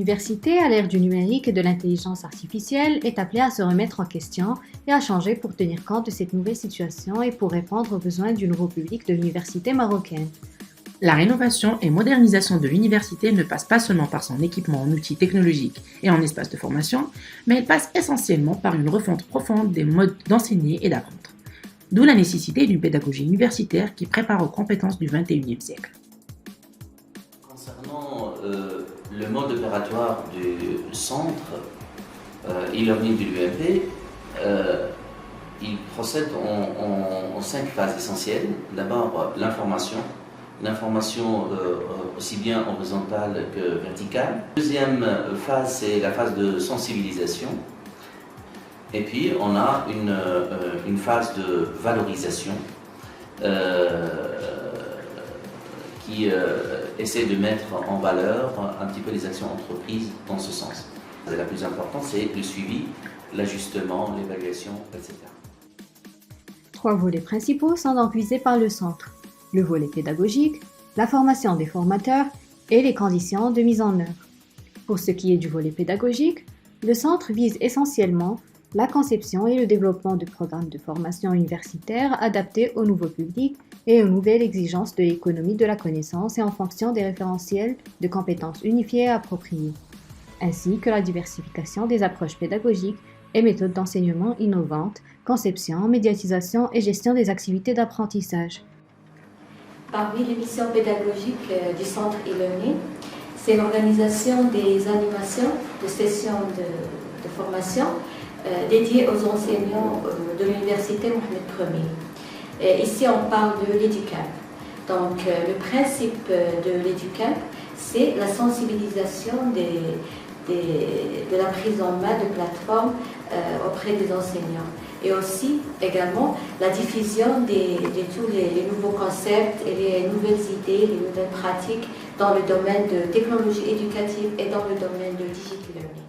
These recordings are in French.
L'université, à l'ère du numérique et de l'intelligence artificielle, est appelée à se remettre en question et à changer pour tenir compte de cette nouvelle situation et pour répondre aux besoins du nouveau public de l'université marocaine. La rénovation et modernisation de l'université ne passe pas seulement par son équipement en outils technologiques et en espaces de formation, mais elle passe essentiellement par une refonte profonde des modes d'enseigner et d'apprendre. D'où la nécessité d'une pédagogie universitaire qui prépare aux compétences du XXIe siècle. Concernant le mode opératoire du centre e-learning de l'UMP, il procède en 5 phases essentielles. D'abord, l'information aussi bien horizontale que verticale. Deuxième phase, c'est la phase de sensibilisation. Et puis, on a une phase de valorisation qui essaie de mettre en valeur un petit peu les actions entreprises dans ce sens. La plus importante, c'est le suivi, l'ajustement, l'évaluation, etc. 3 volets principaux sont donc visés par le centre: le volet pédagogique, la formation des formateurs et les conditions de mise en œuvre. Pour ce qui est du volet pédagogique, le centre vise essentiellement la conception et le développement de programmes de formation universitaire adaptés au nouveau public et aux nouvelles exigences de l'économie de la connaissance et en fonction des référentiels de compétences unifiées et appropriées, ainsi que la diversification des approches pédagogiques et méthodes d'enseignement innovantes, conception, médiatisation et gestion des activités d'apprentissage. Parmi les missions pédagogiques du centre e-learning, c'est l'organisation des animations de sessions de formation dédiées aux enseignants de l'université Mohamed Ier. Ici, on parle de l'EduCap. Donc, le principe de l'EduCap, c'est la sensibilisation de la prise en main de plateformes auprès des enseignants. Et aussi, également, la diffusion de tous les nouveaux concepts et les nouvelles idées, les nouvelles pratiques dans le domaine de technologie éducative et dans le domaine de digital learning.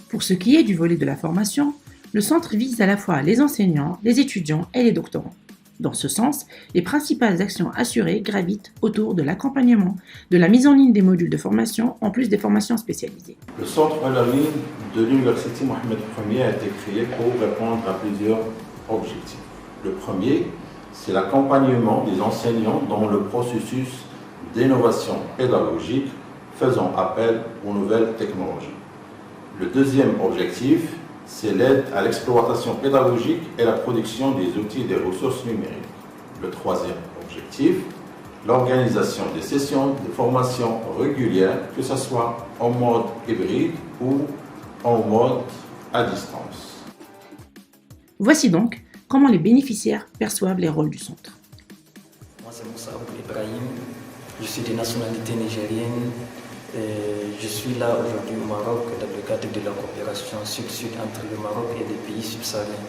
Pour ce qui est du volet de la formation, le centre vise à la fois les enseignants, les étudiants et les doctorants. Dans ce sens, les principales actions assurées gravitent autour de l'accompagnement, de la mise en ligne des modules de formation, en plus des formations spécialisées. Le centre e-learning de l'université Mohamed Ier a été créé pour répondre à plusieurs objectifs. Le premier, c'est l'accompagnement des enseignants dans le processus d'innovation pédagogique faisant appel aux nouvelles technologies. Le deuxième objectif, c'est l'aide à l'exploitation pédagogique et la production des outils et des ressources numériques. Le troisième objectif, l'organisation des sessions de formation régulières, que ce soit en mode hybride ou en mode à distance. Voici donc comment les bénéficiaires perçoivent les rôles du centre. Moi, c'est Moussa Ibrahim, je suis de nationalité nigérienne. Je suis là aujourd'hui au Maroc dans le cadre de la coopération sud-sud entre le Maroc et les pays subsahariens.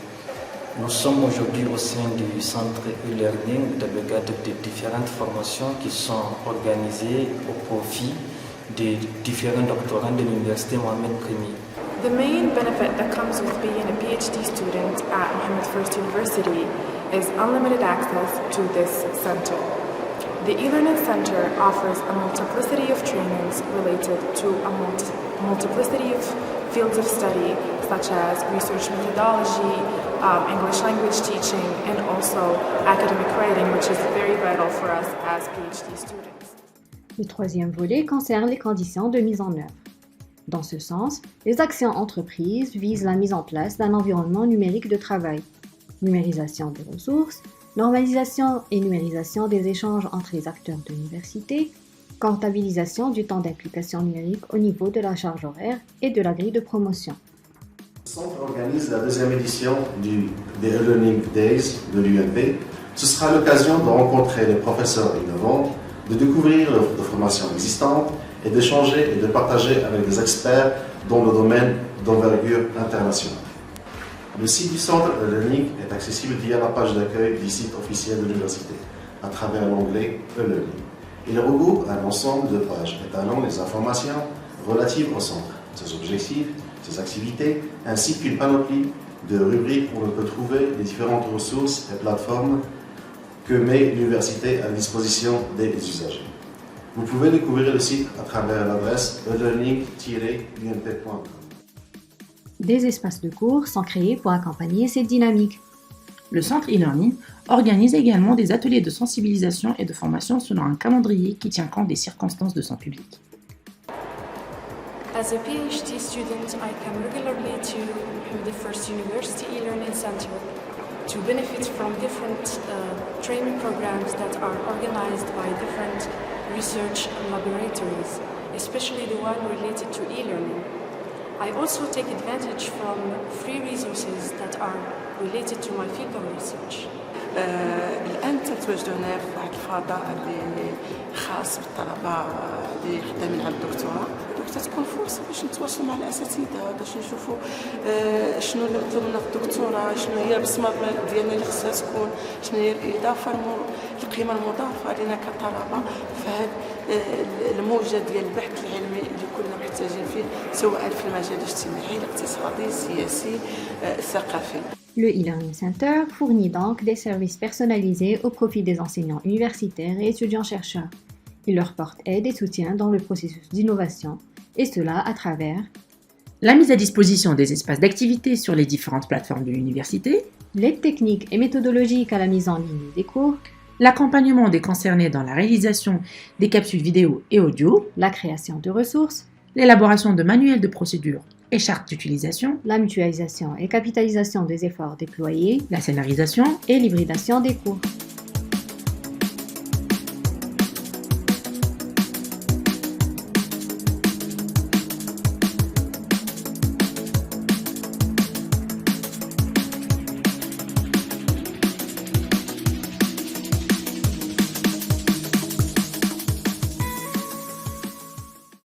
Nous sommes aujourd'hui au sein du centre e-learning dans le cadre de différentes formations qui sont organisées au profit des différents doctorants de l'université Mohamed Ier. The main benefit that comes with being a PhD student at Mohamed I University is unlimited access to this center. The e-learning center offers a multiplicity of trainings related to a multiplicity of fields of study, such as research methodology, English language teaching, and also academic writing, which is very vital for us as PhD students. Le troisième volet concerne les conditions de mise en œuvre. Dans ce sens, les actions entreprises visent la mise en place d'un environnement numérique de travail, numérisation des ressources, normalisation et numérisation des échanges entre les acteurs de l'université, comptabilisation du temps d'implication numérique au niveau de la charge horaire et de la grille de promotion. Le centre organise la deuxième édition des e-learning days de l'UMP. Ce sera l'occasion de rencontrer les professeurs innovants, de découvrir l'offre de formation existante et d'échanger et de partager avec des experts dans le domaine d'envergure internationale. Le site du centre e-learning est accessible via la page d'accueil du site officiel de l'université, à travers l'onglet e-learning. Il regroupe un ensemble de pages étalant les informations relatives au centre, ses objectifs, ses activités, ainsi qu'une panoplie de rubriques où l'on peut trouver les différentes ressources et plateformes que met l'université à la disposition des usagers. Vous pouvez découvrir le site à travers l'adresse elearning-ump.com. Des espaces de cours sont créés pour accompagner cette dynamique. Le centre e-learning organise également des ateliers de sensibilisation et de formation selon un calendrier qui tient compte des circonstances de son public. As a PhD student, I come regularly to the First University e-learning center to benefit from different training programs that are organized by different research laboratories, especially the one related to e-learning. I also take advantage from free resources that are related to my field of research. الآن تتواجدون في واحد الفضاء اللي خاص بالطلبة اللي خدامين على الدكتوراه، تتكون فرصة باش نتواصلوا مع الأساتذة باش نشوفوا شنو اللي مطلوب لنا في الدكتوراه، شنو هي البصمة ديالنا اللي خصها تكون، شنو هي الإضافة القيمة المضافة لنا كطلبة في هذا الموجة ديال البحث العلمي اللي كنا محتاجين فيه سواء في المجال الاجتماعي، الاقتصادي، السياسي، الثقافي. Le e-learning center fournit donc des services personnalisés au profit des enseignants universitaires et étudiants-chercheurs. Il leur porte aide et soutien dans le processus d'innovation, et cela à travers la mise à disposition des espaces d'activité sur les différentes plateformes de l'université, l'aide technique et méthodologique à la mise en ligne des cours, l'accompagnement des concernés dans la réalisation des capsules vidéo et audio, la création de ressources, l'élaboration de manuels de procédure et chartes d'utilisation, la mutualisation et capitalisation des efforts déployés, la scénarisation et l'hybridation des cours.